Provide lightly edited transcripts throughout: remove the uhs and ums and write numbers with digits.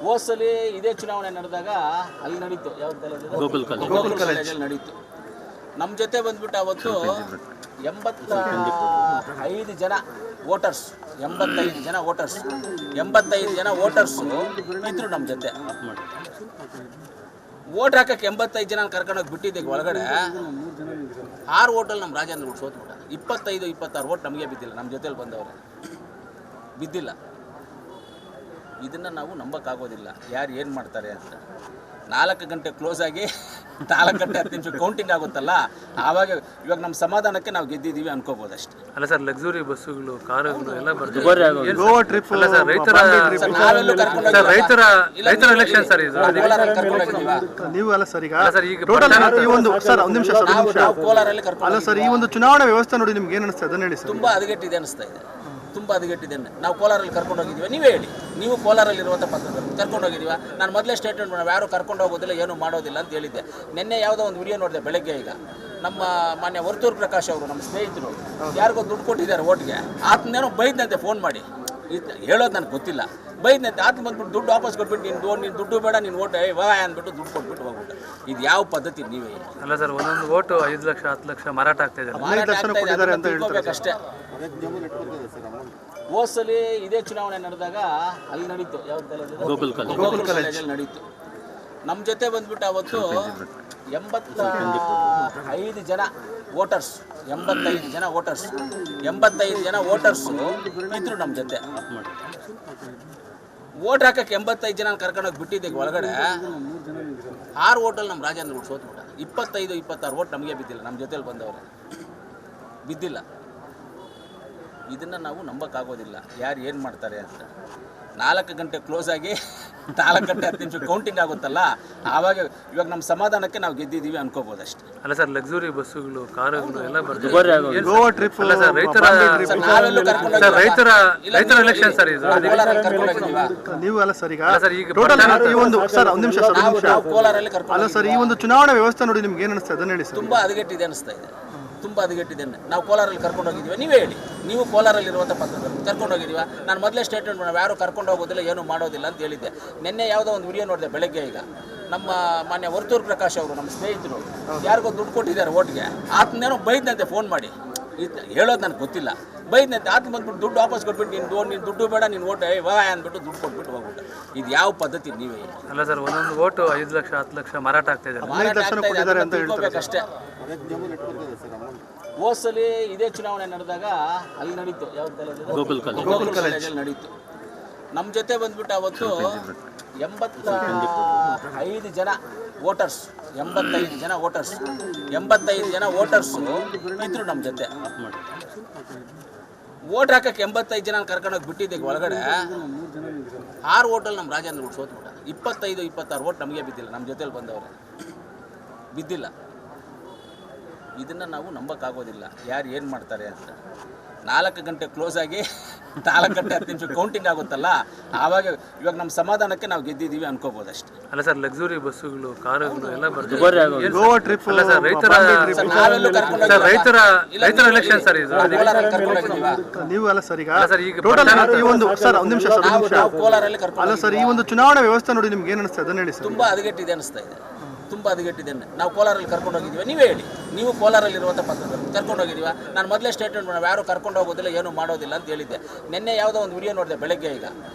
ಹೋಸಲಿ ಇದೇ ಚುನಾವಣೆ ನಡೆದಾಗ ಅಲ್ಲಿ ನಡೀತು, ಗೋಕುಲ್ ಕಾಲೇಜಲ್ಲಿ ನಡೀತು. ನಮ್ಮ ಜೊತೆ ಬಂದ್ಬಿಟ್ಟು ಅವತ್ತು 85 ಜನ ವೋಟರ್ಸ್ 85 ಜನ ವೋಟರ್ಸು ಇದ್ರು ನಮ್ಮ ಜೊತೆ. ವೋಟ್ ಹಾಕಕ್ಕೆ 85 ಜನ ಕರ್ಕೊಂಡೋಗಿ ಬಿಟ್ಟಿದ್ದೆಗೆ ಒಳಗಡೆ 6 ವೋಟಲ್ಲಿ ನಮ್ಮ ರಾಜೇಂದ್ರ ಗೌಡ ಸೋತ್ಬಿಟ್ಟ. 25-26 ವೋಟ್ ನಮಗೆ ಬಿದ್ದಿಲ್ಲ, ನಮ್ಮ ಜೊತೆಲಿ ಬಂದವರು ಬಿದ್ದಿಲ್ಲ. ಇದನ್ನು ನಾವು ನಂಬಕ್ಕಾಗೋದಿಲ್ಲ ಯಾರು ಏನು ಮಾಡ್ತಾರೆ ಅಂತ. 4 ಗಂಟೆ ಕ್ಲೋಸ್ ಆಗಿ 4 ಗಂಟೆ 10 ನಿಮಿಷ ಕೌಂಟಿಂಗ್ ಆಗುತ್ತಲ್ಲ, ಆವಾಗ ಇವಾಗ ನಮ್ಮ ಸಮಾಧಾನಕ್ಕೆ ನಾವು ಗೆದ್ದಿದ್ದೀವಿ ಅನ್ಕೋಬೋದು ಅಷ್ಟೇ. ಅಲ್ಲ ಸರ್, ಲಕ್ಸುರಿ ಬಸ್ಸುಗಳು, ಕಾರುಗಳು ಎಲ್ಲ ಬರ್ತವೆ. ರೈತರ ಎಲೆಕ್ಷನ್ ಸರ್ ಇದು. ನೀವು ಅಲ್ಲ ಸರ್, ಈಗ ಈ ಒಂದು ಸರ್ ಒಂದು ನಿಮಿಷ ಕೋಲಾರಲ್ಲಿ ಅಲ್ಲ ಸರ್, ಈ ಒಂದು ಚುನಾವಣಾ ವ್ಯವಸ್ಥೆ ನೋಡಿ ನಿಮ್ಗೆ ಏನು ಅನಿಸ್ತದೆ ಅದನ್ನ ಹೇಳಿ ಸರ್. ತುಂಬಾ ಹದಗೆಟ್ಟಿದೆ ಅನಿಸ್ತಾ ಇದೆ, ತುಂಬ ಹದಗೆಟ್ಟಿದೆ. ನಾವು ಕೋಲಾರಲ್ಲಿ ಕರ್ಕೊಂಡು ಹೋಗಿದ್ದೀವಿ, ನೀವೇ ಹೇಳಿ. ನೀವು ಕೋಲಾರಲ್ಲಿರುವಂಥ ಪತ್ರಕರ್ತರು ಕರ್ಕೊಂಡು ಹೋಗಿದ್ದೀವ. ನಾನು ಮೊದಲೇ ಸ್ಟೇಟ್ಮೆಂಟ್ ಮಾಡೋಣ, ಯಾರು ಕರ್ಕೊಂಡು ಹೋಗೋದಿಲ್ಲ, ಏನೂ ಮಾಡೋದಿಲ್ಲ ಅಂತ ಹೇಳಿದ್ದೆ. ನಿನ್ನೆ ಯಾವುದೋ ಒಂದು ವಿಡಿಯೋ ನೋಡಿದೆ ಬೆಳಗ್ಗೆ. ಈಗ ನಮ್ಮ ಮಾನ್ಯ ವರ್ತೂರು ಪ್ರಕಾಶ್ ಅವರು, ನಮ್ಮ ಸ್ನೇಹಿತರು, ಯಾರಿಗೋ ದುಡ್ಡು ಕೊಟ್ಟಿದ್ದಾರೆ ಓಟ್ಗೆ. ಆತನೇನೋ ಬೈದಂತೆ ಫೋನ್ ಮಾಡಿ, ಹೇಳೋದು ನನಗೆ ಗೊತ್ತಿಲ್ಲ, ಬೈದಂತೆ. ಆತ ಬಂದ್ಬಿಟ್ಟು ದುಡ್ಡು ವಾಪಸ್ ಕೊಟ್ಬಿಟ್ಟು ನೀನು ದುಡ್ಡು ಬೇಡ, ನೀನು ಓಟ್ ಅಂದ್ಬಿಟ್ಟು ದುಡ್ಡು ಕೊಟ್ಬಿಟ್ಟು ಹೋಗ್ಬಿಟ್ಟು. ಇದು ಯಾವ ಪದ್ಧತಿ ನೀವೇ ಹೇಳಿ. ಅಲ್ಲ ಸರ್, ಒಂದೊಂದು ಓಟು 5 ಲಕ್ಷ 10 ಲಕ್ಷ ಮಾರಾಟ ಆಗ್ತಾ ಇದೆ. ತಿಳ್ಕೊಬೇಕಷ್ಟೇ. ಹೋಸಲಿ ಇದೇ ಚುನಾವಣೆ ನಡೆದಾಗ ಅಲ್ಲಿ ನಡೀತು, ಗೋಕುಲ್ ಕಾಲೇಜಲ್ಲಿ ನಡೀತು. ನಮ್ಮ ಜೊತೆ ಬಂದ್ಬಿಟ್ಟು ಅವತ್ತು 85 ಜನ ವೋಟರ್ಸ್ 85 ಜನ ವೋಟರ್ಸು ಇದ್ರು ನಮ್ಮ ಜೊತೆ. ವೋಟ್ ಹಾಕಕ್ಕೆ 85 ಜನ ಕರ್ಕೊಂಡೋಗಿ ಬಿಟ್ಟಿದ್ದೆಗೆ ಒಳಗಡೆ 6 ವೋಟಲ್ಲಿ ನಮ್ಮ ರಾಜೇಂದ್ರ ಗೌಡ ಸೋತ್ಬಿಟ್ಟ. 25-26 ವೋಟ್ ನಮಗೆ ಬಿದ್ದಿಲ್ಲ, ನಮ್ಮ ಜೊತೆಲಿ ಬಂದವರು ಬಿದ್ದಿಲ್ಲ. ಇದನ್ನು ನಾವು ನಂಬಕ್ಕಾಗೋದಿಲ್ಲ ಯಾರು ಏನು ಮಾಡ್ತಾರೆ ಅಂತ. 4 ಗಂಟೆ ಕ್ಲೋಸ್ ಆಗಿ 4 ಗಂಟೆ 10 ನಿಮಿಷ ಕೌಂಟಿಂಗ್ ಆಗುತ್ತಲ್ಲ, ಆವಾಗ ಇವಾಗ ನಮ್ಮ ಸಮಾಧಾನಕ್ಕೆ ನಾವು ಗೆದ್ದಿದ್ದೀವಿ ಅನ್ಕೋಬೋದು ಅಷ್ಟೇ. ಅಲ್ಲ ಸರ್, ಲಕ್ಸುರಿ ಬಸ್ಸುಗಳು, ಕಾರುಗಳು ಎಲ್ಲ ಬರ್ತವೆ. ರೈತರ ಎಲೆಕ್ಷನ್ ಸರ್ ಇದು. ನೀವು ಅಲ್ಲ ಸರ್, ಈಗ ಈ ಒಂದು ಸರ್ ಒಂದು ನಿಮಿಷ ಕೋಲಾರಲ್ಲಿ ಅಲ್ಲ ಸರ್, ಈ ಒಂದು ಚುನಾವಣಾ ವ್ಯವಸ್ಥೆ ನೋಡಿ ನಿಮ್ಗೆ ಏನು ಅನಿಸ್ತದೆ ಅದನ್ನ ಹೇಳಿ ಸರ್. ತುಂಬಾ ಹದಗೆಟ್ಟಿದೆ ಅನಿಸ್ತಾ ಇದೆ, ತುಂಬ ಹದಗೆಟ್ಟಿದೆ. ನಾವು ಕೋಲಾರಲ್ಲಿ ಕರ್ಕೊಂಡು ಹೋಗಿದ್ದೀವಿ, ನೀವೇ ಹೇಳಿ. ನೀವು ಕೋಲಾರಲ್ಲಿರುವಂಥ ಪತ್ರಕರ್ತರು ಕರ್ಕೊಂಡು ಹೋಗಿದ್ದೀವ. ನಾನು ಮೊದಲೇ ಸ್ಟೇಟ್ಮೆಂಟ್ ಮಾಡೋಣ, ಯಾರು ಕರ್ಕೊಂಡು ಹೋಗೋದಿಲ್ಲ, ಏನೂ ಮಾಡೋದಿಲ್ಲ ಅಂತ ಹೇಳಿದ್ದೆ. ನಿನ್ನೆ ಯಾವುದೋ ಒಂದು ವಿಡಿಯೋ ನೋಡಿದೆ ಬೆಳಗ್ಗೆ. ಈಗ ನಮ್ಮ ಮಾನ್ಯ ವರ್ತೂರು ಪ್ರಕಾಶ್ ಅವರು, ನಮ್ಮ ಸ್ನೇಹಿತರು, ಯಾರಿಗೋ ದುಡ್ಡು ಕೊಟ್ಟಿದ್ದಾರೆ ಓಟ್ಗೆ. ಆತನೇನೋ ಬೈದಂತೆ ಫೋನ್ ಮಾಡಿ, ಹೇಳೋದು ನನಗೆ ಗೊತ್ತಿಲ್ಲ, ಬೈದಂತೆ. ಆತ ಬಂದ್ಬಿಟ್ಟು ದುಡ್ಡು ವಾಪಸ್ ಕೊಟ್ಬಿಟ್ಟು ನೀನು ದುಡ್ಡು ಬೇಡ, ನೀನು ಓಟ್ ಅಂದ್ಬಿಟ್ಟು ದುಡ್ಡು ಕೊಟ್ಬಿಟ್ಟು ಹೋಗ್ಬಿಟ್ಟು. ಇದು ಯಾವ ಪದ್ಧತಿ ನೀವೇ ಹೇಳಿ. ಅಲ್ಲ ಸರ್, ಒಂದೊಂದು ಓಟು 5 ಲಕ್ಷ 10 ಲಕ್ಷ ಮಾರಾಟ ಆಗ್ತಾ ಇದೆ. ತಿಳ್ಕೊಬೇಕಷ್ಟೇ. ಹೋಸಲಿ ಇದೇ ಚುನಾವಣೆ ನಡೆದಾಗ ಅಲ್ಲಿ ನಡೀತು, ಗೋಕುಲ್ ಕಾಲೇಜಲ್ಲಿ ನಡೀತು. ನಮ್ಮ ಜೊತೆ ಬಂದ್ಬಿಟ್ಟು ಅವತ್ತು 85 ಜನ ವೋಟರ್ಸ್ 85 ಜನ ವೋಟರ್ಸು ಇದ್ರು ನಮ್ಮ ಜೊತೆ. ವೋಟ್ ಹಾಕಕ್ಕೆ 85 ಜನ ಕರ್ಕೊಂಡೋಗಿ ಬಿಟ್ಟಿದ್ದೆಗೆ ಒಳಗಡೆ 6 ವೋಟಲ್ಲಿ ನಮ್ಮ ರಾಜೇಂದ್ರ ಗೌಡ ಸೋತ್ಬಿಟ್ಟ. 25-26 ವೋಟ್ ನಮಗೆ ಬಿದ್ದಿಲ್ಲ, ನಮ್ಮ ಜೊತೆಲಿ ಬಂದವರು ಬಿದ್ದಿಲ್ಲ. ಇದನ್ನು ನಾವು ನಂಬಕ್ಕಾಗೋದಿಲ್ಲ ಯಾರು ಏನು ಮಾಡ್ತಾರೆ ಅಂತ. 4 ಗಂಟೆ ಕ್ಲೋಸ್ ಆಗಿ 4 ಗಂಟೆ 10 ನಿಮಿಷ ಕೌಂಟಿಂಗ್ ಆಗುತ್ತಲ್ಲ, ಆವಾಗ ಇವಾಗ ನಮ್ಮ ಸಮಾಧಾನಕ್ಕೆ ನಾವು ಗೆದ್ದಿದ್ದೀವಿ ಅನ್ಕೋಬೋದು ಅಷ್ಟೇ. ಅಲ್ಲ ಸರ್, ಲಕ್ಸುರಿ ಬಸ್ಸುಗಳು, ಕಾರುಗಳು ಎಲ್ಲ ಬರ್ತವೆ. ರೈತರ ಎಲೆಕ್ಷನ್ ಸರ್ ಇದು. ನೀವು ಅಲ್ಲ ಸರ್, ಈಗ ಈ ಒಂದು ಸರ್ ಒಂದು ನಿಮಿಷ ಕೋಲಾರಲ್ಲಿ ಅಲ್ಲ ಸರ್, ಈ ಒಂದು ಚುನಾವಣಾ ವ್ಯವಸ್ಥೆ ನೋಡಿ ನಿಮ್ಗೆ ಏನು ಅನಿಸ್ತದೆ ಅದನ್ನ ಹೇಳಿ ಸರ್. ತುಂಬಾ ಹದಗೆಟ್ಟಿದೆ ಅನಿಸ್ತಾ ಇದೆ, ತುಂಬ ಹದಗೆಟ್ಟಿದೆ. ನಾವು ಕೋಲಾರಲ್ಲಿ ಕರ್ಕೊಂಡು ಹೋಗಿದ್ದೀವಿ, ನೀವೇ ಹೇಳಿ. ನೀವು ಕೋಲಾರಲ್ಲಿರುವಂಥ ಪತ್ರಕರ್ತರು ಕರ್ಕೊಂಡು ಹೋಗಿದ್ದೀವ. ನಾನು ಮೊದಲೇ ಸ್ಟೇಟ್ಮೆಂಟ್ ಮಾಡೋಣ, ಯಾರು ಕರ್ಕೊಂಡು ಹೋಗೋದಿಲ್ಲ, ಏನೂ ಮಾಡೋದಿಲ್ಲ ಅಂತ ಹೇಳಿದ್ದೆ. ನಿನ್ನೆ ಯಾವುದೋ ಒಂದು ವಿಡಿಯೋ ನೋಡಿದೆ ಬೆಳಗ್ಗೆ. ಈಗ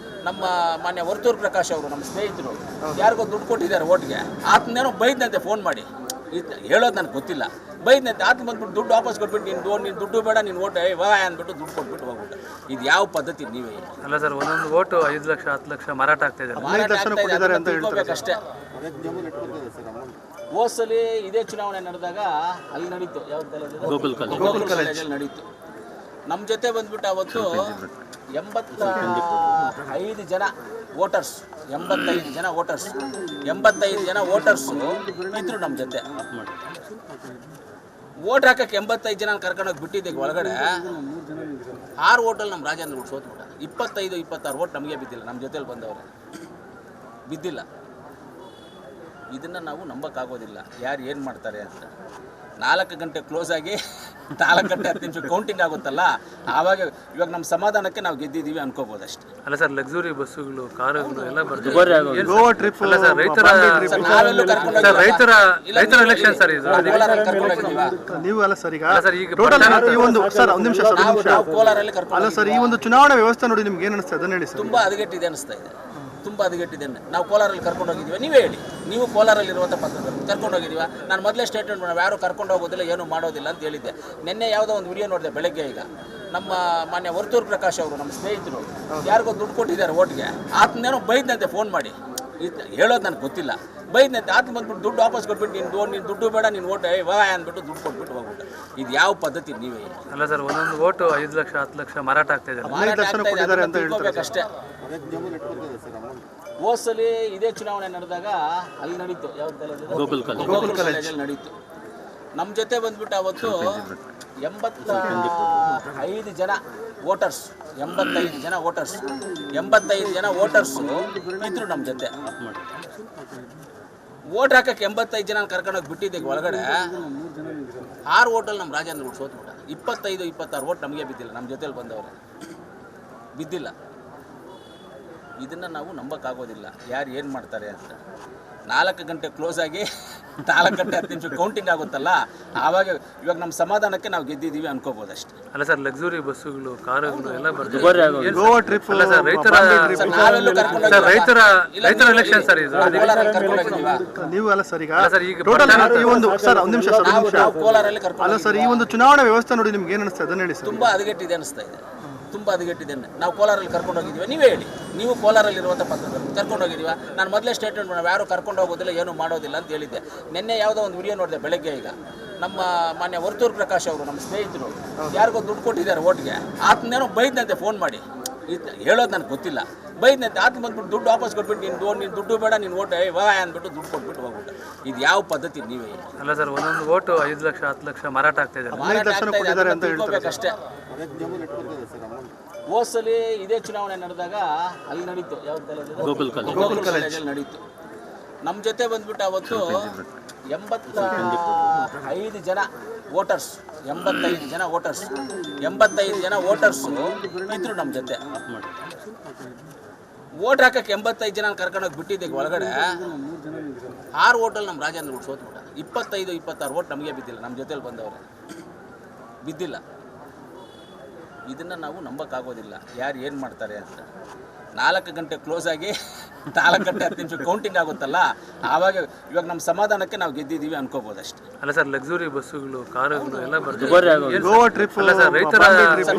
ನಮ್ಮ ಮಾನ್ಯ ವರ್ತೂರು ಪ್ರಕಾಶ್ ಅವರು, ನಮ್ಮ ಸ್ನೇಹಿತರು, ಯಾರಿಗೋ ದುಡ್ಡು ಕೊಟ್ಟಿದ್ದಾರೆ ಓಟ್ಗೆ. ಆತನೇನೋ ಬೈದಂತೆ ಫೋನ್ ಮಾಡಿ, ಹೇಳೋದು ನನಗೆ ಗೊತ್ತಿಲ್ಲ, ಬೈದಂತೆ. ಆತ ಬಂದ್ಬಿಟ್ಟು ದುಡ್ಡು ವಾಪಸ್ ಕೊಟ್ಬಿಟ್ಟು ನೀನು ದುಡ್ಡು ಬೇಡ, ನೀನು ಓಟ್ ಅಂದ್ಬಿಟ್ಟು ದುಡ್ಡು ಕೊಟ್ಬಿಟ್ಟು ಹೋಗ್ಬಿಟ್ಟು. ಇದು ಯಾವ ಪದ್ಧತಿ ನೀವೇ ಹೇಳಿ. ಅಲ್ಲ ಸರ್, ಒಂದೊಂದು ಓಟು 5 ಲಕ್ಷ 10 ಲಕ್ಷ ಮಾರಾಟ ಆಗ್ತಾ ಇದೆ. ತಿಳ್ಕೊಬೇಕಷ್ಟೇ. ಹೋಸಲಿ ಇದೇ ಚುನಾವಣೆ ನಡೆದಾಗ ಅಲ್ಲಿ ನಡೀತು, ಗೋಕುಲ್ ಕಾಲೇಜಲ್ಲಿ ನಡೀತು. ನಮ್ಮ ಜೊತೆ ಬಂದ್ಬಿಟ್ಟು ಅವತ್ತು 85 ಜನ ವೋಟರ್ಸ್ 85 ಜನ ವೋಟರ್ಸು ಇದ್ರು ನಮ್ಮ ಜೊತೆ. ವೋಟ್ ಹಾಕಕ್ಕೆ 85 ಜನ ಕರ್ಕೊಂಡೋಗಿ ಬಿಟ್ಟಿದ್ದೆಗೆ ಒಳಗಡೆ 6 ವೋಟಲ್ಲಿ ನಮ್ಮ ರಾಜೇಂದ್ರ ಗೌಡ ಸೋತ್ಬಿಟ್ಟ. 25-26 ವೋಟ್ ನಮಗೆ ಬಿದ್ದಿಲ್ಲ, ನಮ್ಮ ಜೊತೆಲಿ ಬಂದವರು ಬಿದ್ದಿಲ್ಲ. ಇದನ್ನು ನಾವು ನಂಬಕ್ಕಾಗೋದಿಲ್ಲ ಯಾರು ಏನು ಮಾಡ್ತಾರೆ ಅಂತ. 4 ಗಂಟೆ ಕ್ಲೋಸ್ ಆಗಿ 4 ಗಂಟೆ 10 ನಿಮಿಷ ಕೌಂಟಿಂಗ್ ಆಗುತ್ತಲ್ಲ, ಆವಾಗ ಇವಾಗ ನಮ್ಮ ಸಮಾಧಾನಕ್ಕೆ ನಾವು ಗೆದ್ದಿದ್ದೀವಿ ಅನ್ಕೋಬೋದು ಅಷ್ಟೇ. ಅಲ್ಲ ಸರ್, ಲಕ್ಸುರಿ ಬಸ್ಸುಗಳು ಕಾರುಗಳು ಎಲ್ಲ ಬರ್ತದೆ. ಗೋವಾ ಟ್ರಿಪ್ ಅಲ್ಲ ಸರ್, ರೈತರ ಸರ್, ನಾವೆಲ್ಲೂ ಕರ್ಕೊಂಡು ಸರ್, ರೈತರ ಎಲೆಕ್ಷನ್ ಸರ್ ಇದು. ಕೋಲಾರಲ್ಲಿ ಕರ್ಕೊಂಡು ಹೋಗಿದ್ದೀವಾ? ನೀವು ಅಲ್ಲ ಸರ್ ಈಗ ಅಲ್ಲ ಸರ್, ಈಗ ಟೋಟಲ್ ಈ ಒಂದು ಸರ್ ಒಂದು ನಿಮಿಷ ಸರ್ ನಾವು ಕೋಲಾರಲ್ಲಿ ಕರ್ಕೊಂಡು ಅಲ್ಲ ಸರ್, ಈ ಒಂದು ಚುನಾವಣಾ ವ್ಯವಸ್ಥೆ ನೋಡಿ ನಿಮ್ಗೆ ಏನು ಅನಿಸ್ತದೆ ಅದನ್ನ ಹೇಳಿ ಸರ್. ತುಂಬಾ ಹದಗೆಟ್ಟಿದೆ ಅನಿಸ್ತಾ ಇದೆ, ತುಂಬಾ ಹದಗೆಟ್ಟಿದೆ. ನಾವು ಕೋಲಾರಲ್ಲಿ ಕರ್ಕೊಂಡು ಹೋಗಿದ್ದೀವಿ, ನೀವೇ ಹೇಳಿ. ನೀವು ಕೋಲಾರಲ್ಲಿ ಇರುವಂಥ ಪತ್ರಕರ್ತರು ಕರ್ಕೊಂಡು ಹೋಗಿದ್ದೀವಾ? ನಾನು ಮೊದಲೇ ಸ್ಟೇಟ್ಮೆಂಟ್ ನಾವು ಯಾರು ಕರ್ಕೊಂಡು ಹೋಗೋದಿಲ್ಲ, ಏನು ಮಾಡೋದಿಲ್ಲ ಅಂತ ಹೇಳಿದ್ದೆ. ನಿನ್ನೆ ಯಾವುದೋ ಒಂದು ವಿಡಿಯೋ ನೋಡಿದೆ ಬೆಳಗ್ಗೆ. ಈಗ ನಮ್ಮ ಮಾನ್ಯ ವರ್ತೂರ್ ಪ್ರಕಾಶ್ ಅವರು, ನಮ್ಮ ಸ್ನೇಹಿತರು, ಯಾರಿಗೋ ದುಡ್ಡು ಕೊಟ್ಟಿದ್ದಾರೆ ಓಟ್ಗೆ, ಆತನೇನೋ ಬೈದಂತೆ ಫೋನ್ ಮಾಡಿ. ಹೇಳೋದು ನನಗೆ ಗೊತ್ತಿಲ್ಲ, ಬೈದಂತೆ. ಆತ ಬಂದ್ಬಿಟ್ಟು ದುಡ್ಡು ವಾಪಸ್ ಕೊಟ್ಬಿಟ್ಟು ನೀನು ದುಡ್ಡು ಬೇಡ, ನೀನು ಓಟ್ ವಾ ಅಂದ್ಬಿಟ್ಟು ದುಡ್ಡು ಕೊಟ್ಬಿಟ್ಟು ಹೋಗ್ಬಿಟ್ಟು. ಇದು ಯಾವ ಪದ್ಧತಿ ನೀವೇ ಹೇಳಿ? ಅಲ್ಲ ಸರ್, ಒಂದೊಂದು ಓಟು 5 ಲಕ್ಷ 10 ಲಕ್ಷ ಮಾರಾಟ ಆಗ್ತಾ ಇದೆ. ತಿಳ್ಕೊಬೇಕಷ್ಟೇ. ಹೋದ್ಸಲಿ ಇದೇ ಚುನಾವಣೆ ನಡೆದಾಗ ಅಲ್ಲಿ ನಡೀತು, ಗೋಕುಲ್ ಕಾಲೇಜಲ್ಲಿ ನಡೀತು. ನಮ್ಮ ಜೊತೆ ಬಂದ್ಬಿಟ್ಟು ಅವತ್ತು 85 ಜನ ವೋಟರ್ಸ್, 85 ಜನ ವೋಟರ್ಸ್ ಇದ್ರು ನಮ್ಮ ಜೊತೆ. ವೋಟ್ ಹಾಕಕ್ಕೆ 85 ಜನ ಕರ್ಕೊಂಡೋಗಿ ಬಿಟ್ಟಿದ್ದಕ್ಕೆ ಒಳಗಡೆ 6 ಓಟಲ್ಲಿ ನಮ್ಮ ರಾಜೇಂದ್ರ ಗೌಡ ಸೋತ್ಬಿಟ್ಟ. 25-26 ಓಟ್ ನಮಗೆ ಬಿದ್ದಿಲ್ಲ, ನಮ್ಮ ಜೊತೆಲಿ ಬಂದವರು ಬಿದ್ದಿಲ್ಲ. ಇದನ್ನು ನಾವು ನಂಬಕ್ಕಾಗೋದಿಲ್ಲ ಯಾರು ಏನು ಮಾಡ್ತಾರೆ ಅಂತ. 4 ಗಂಟೆ ಕ್ಲೋಸ್ ಆಗಿ 4 ಗಂಟೆ 10 ನಿಮಿಷ ಕೌಂಟಿಂಗ್ ಆಗುತ್ತಲ್ಲ, ಆವಾಗ ಇವಾಗ ನಮ್ಮ ಸಮಾಧಾನಕ್ಕೆ ನಾವು ಗೆದ್ದಿದ್ದೀವಿ ಅನ್ಕೋಬೋದು ಅಷ್ಟೇ. ಅಲ್ಲ ಸರ್, ಲಕ್ಸುರಿ ಬಸ್ಸುಗಳು ಕಾರುಗಳು ಎಲ್ಲ ಬರ್ತದೆ. ಗೋವಾ ಟ್ರಿಪ್ ಅಲ್ಲ ಸರ್, ರೈತರ ನಾವೆಲ್ಲೂ ಕರ್ಕೊಂಡು ಸರ್, ರೈತರ ಎಲೆಕ್ಷನ್ ಸರ್ ಇದು. ಕೋಲಾರಲ್ಲಿ ಕರ್ಕೊಂಡು ಹೋಗಿದ್ದೀವಾ? ನೀವು ಅಲ್ಲ ಸರ್ ಈಗ ಅಲ್ಲ ಸರ್, ಈಗ ಟೋಟಲ್ ಈ ಒಂದು ಸರ್ ಒಂದು ನಿಮಿಷ ಸರ್ ನಾವು ಕೋಲಾರಲ್ಲಿ ಕರ್ಕೊಂಡು ಅಲ್ಲ ಸರ್, ಈ ಒಂದು ಚುನಾವಣಾ ವ್ಯವಸ್ಥೆ ನೋಡಿ ನಿಮ್ಗೆ ಏನು ಅನಿಸ್ತದೆ ಅದನ್ನ ಹೇಳಿ ಸರ್. ತುಂಬಾ ಹದಗೆಟ್ಟಿದೆ ಅನಿಸ್ತಾ ಇದೆ, ತುಂಬಾ ಹದಗೆಟ್ಟಿದೆ. ನಾವು ಕೋಲಾರಲ್ಲಿ ಕರ್ಕೊಂಡು ಹೋಗಿದ್ದೀವಿ, ನೀವೇ ಹೇಳಿ. ನೀವು ಕೋಲಾರಲ್ಲಿ ಇರುವಂಥ ಪತ್ರಕರ್ತರು ಕರ್ಕೊಂಡು ಹೋಗಿದ್ದೀವಾ? ನಾನು ಮೊದಲೇ ಸ್ಟೇಟ್ಮೆಂಟ್ ನಾವು ಯಾರು ಕರ್ಕೊಂಡು ಹೋಗೋದಿಲ್ಲ, ಏನು ಮಾಡೋದಿಲ್ಲ ಅಂತ ಹೇಳಿದ್ದೆ. ನಿನ್ನೆ ಯಾವುದೋ ಒಂದು ವಿಡಿಯೋ ನೋಡಿದೆ ಬೆಳಗ್ಗೆ. ಈಗ ನಮ್ಮ ಮಾನ್ಯ ವರ್ತೂರ್ ಪ್ರಕಾಶ್ ಅವರು, ನಮ್ಮ ಸ್ನೇಹಿತರು, ಯಾರಿಗೋ ದುಡ್ಡು ಕೊಟ್ಟಿದ್ದಾರೆ ಓಟ್ಗೆ, ಆತನೇನೋ ಬೈದಂತೆ ಫೋನ್ ಮಾಡಿ. ಹೇಳೋದು ನನಗೆ ಗೊತ್ತಿಲ್ಲ, ಬೈದಂತೆ. ಆತ ಬಂದ್ಬಿಟ್ಟು ದುಡ್ಡು ವಾಪಸ್ ಕೊಟ್ಬಿಟ್ಟು ನೀನು ದುಡ್ಡು ಬೇಡ, ನೀನು ಓಟ್ ವಾ ಅಂದ್ಬಿಟ್ಟು ದುಡ್ಡು ಕೊಟ್ಬಿಟ್ಟು ಹೋಗ್ಬಿಟ್ಟು. ಇದು ಯಾವ ಪದ್ಧತಿ ನೀವೇ ಹೇಳಿ? ಅಲ್ಲ ಸರ್, ಒಂದೊಂದು ಓಟು 5 ಲಕ್ಷ 10 ಲಕ್ಷ ಮಾರಾಟ ಆಗ್ತಾ ಇದೆ. ತಿಳ್ಕೊಬೇಕಷ್ಟೇ. ಹೋದ್ಸಲಿ ಇದೇ ಚುನಾವಣೆ ನಡೆದಾಗ ಅಲ್ಲಿ ನಡೀತು, ಗೋಕುಲ್ ಕಾಲೇಜಲ್ಲಿ ನಡೀತು. ನಮ್ಮ ಜೊತೆ ಬಂದ್ಬಿಟ್ಟು ಅವತ್ತು 85 ಜನ ವೋಟರ್ಸ್ ಇದ್ರು ನಮ್ಮ ಜೊತೆ. ವೋಟ್ ಹಾಕಕ್ಕೆ 85 ಜನ ಕರ್ಕೊಂಡೋಗಿ ಬಿಟ್ಟಿದ್ದಕ್ಕೆ ಒಳಗಡೆ 6 ಓಟಲ್ಲಿ ನಮ್ಮ ರಾಜೇಂದ್ರ ಗೌಡ ಸೋತ್ಬಿಟ್ಟ. 25-26 ಓಟ್ ನಮಗೆ ಬಿದ್ದಿಲ್ಲ, ನಮ್ಮ ಜೊತೆಲಿ ಬಂದವರು ಬಿದ್ದಿಲ್ಲ. ಇದನ್ನು ನಾವು ನಂಬಕ್ಕಾಗೋದಿಲ್ಲ ಯಾರು ಏನು ಮಾಡ್ತಾರೆ ಅಂತ. 4 ಗಂಟೆ ಕ್ಲೋಸ್ ಆಗಿ 4 ಗಂಟೆ 10 ನಿಮಿಷ ಕೌಂಟಿಂಗ್ ಆಗುತ್ತಲ್ಲ, ಆವಾಗ ಇವಾಗ ನಮ್ಮ ಸಮಾಧಾನಕ್ಕೆ ನಾವು ಗೆದ್ದಿದ್ದೀವಿ ಅನ್ಕೋಬೋದು ಅಷ್ಟೇ. ಅಲ್ಲ ಸರ್, ಲಕ್ಸುರಿ ಬಸ್ಸುಗಳು ಕಾರುಗಳು ಎಲ್ಲ ಬರ್ತದೆ. ಗೋವಾ ಟ್ರಿಪ್ ಅಲ್ಲ ಸರ್, ರೈತರ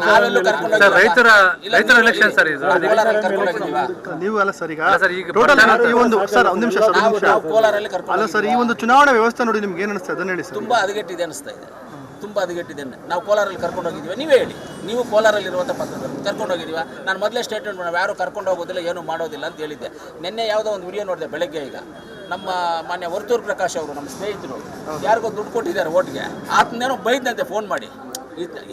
ನಾವೆಲ್ಲೂ ಕರ್ಕೊಂಡು ಸರ್, ರೈತರ ಎಲೆಕ್ಷನ್ ಸರ್ ಇದು. ಕೋಲಾರಲ್ಲಿ ಕರ್ಕೊಂಡು ಹೋಗಿದ್ದೀವಾ? ನೀವು ಅಲ್ಲ ಸರ್ ಈಗ ಅಲ್ಲ ಸರ್, ಈಗ ಟೋಟಲ್ ಈ ಒಂದು ಸರ್ ಒಂದು ನಿಮಿಷ ಸರ್ ನಾವು ಕೋಲಾರಲ್ಲಿ ಕರ್ಕೊಂಡು ಅಲ್ಲ ಸರ್, ಈ ಒಂದು ಚುನಾವಣಾ ವ್ಯವಸ್ಥೆ ನೋಡಿ ನಿಮ್ಗೆ ಏನು ಅನಿಸ್ತದೆ ಅದನ್ನ ಹೇಳಿ ಸರ್. ತುಂಬಾ ಹದಗೆಟ್ಟಿದೆ ಅನಿಸ್ತಾ ಇದೆ, ತುಂಬಾ ಹದಗೆಟ್ಟಿದೆ. ನಾವು ಕೋಲಾರಲ್ಲಿ ಕರ್ಕೊಂಡು ಹೋಗಿದ್ದೀವಿ, ನೀವೇ ಹೇಳಿ. ನೀವು ಕೋಲಾರಲ್ಲಿ ಇರುವಂಥ ಪತ್ರಕರ್ತರು ಕರ್ಕೊಂಡು ಹೋಗಿದ್ದೀವಾ? ನಾನು ಮೊದಲೇ ಸ್ಟೇಟ್ಮೆಂಟ್ ನಾವು ಯಾರು ಕರ್ಕೊಂಡು ಹೋಗೋದಿಲ್ಲ, ಏನು ಮಾಡೋದಿಲ್ಲ ಅಂತ ಹೇಳಿದ್ದೆ. ನಿನ್ನೆ ಯಾವುದೋ ಒಂದು ವಿಡಿಯೋ ನೋಡಿದೆ ಬೆಳಗ್ಗೆ. ಈಗ ನಮ್ಮ ಮಾನ್ಯ ವರ್ತೂರ್ ಪ್ರಕಾಶ್ ಅವರು, ನಮ್ಮ ಸ್ನೇಹಿತರು, ಯಾರಿಗೋ ದುಡ್ಡು ಕೊಟ್ಟಿದ್ದಾರೆ ಓಟ್ಗೆ, ಆತನೇನೋ ಬೈದಂತೆ ಫೋನ್ ಮಾಡಿ.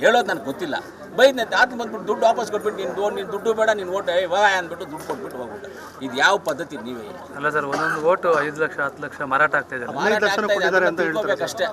ಹೇಳೋದು ನನಗೆ ಗೊತ್ತಿಲ್ಲ, ಬೈದಂತೆ. ಆತ ಬಂದ್ಬಿಟ್ಟು ದುಡ್ಡು ವಾಪಸ್ ಕೊಟ್ಬಿಟ್ಟು ನೀನು ದುಡ್ಡು ಬೇಡ, ನೀನು ಓಟ್ ವಾ ಅಂದ್ಬಿಟ್ಟು ದುಡ್ಡು ಕೊಟ್ಬಿಟ್ಟು ಹೋಗ್ಬಿಟ್ಟು. ಇದು ಯಾವ ಪದ್ಧತಿ ನೀವೇ ಹೇಳಿ? ಅಲ್ಲ ಸರ್, ಒಂದೊಂದು ಓಟು 5 ಲಕ್ಷ 10 ಲಕ್ಷ ಮಾರಾಟ ಆಗ್ತಾ ಇದೆ. ತಿಳ್ಕೊಬೇಕಷ್ಟೇ.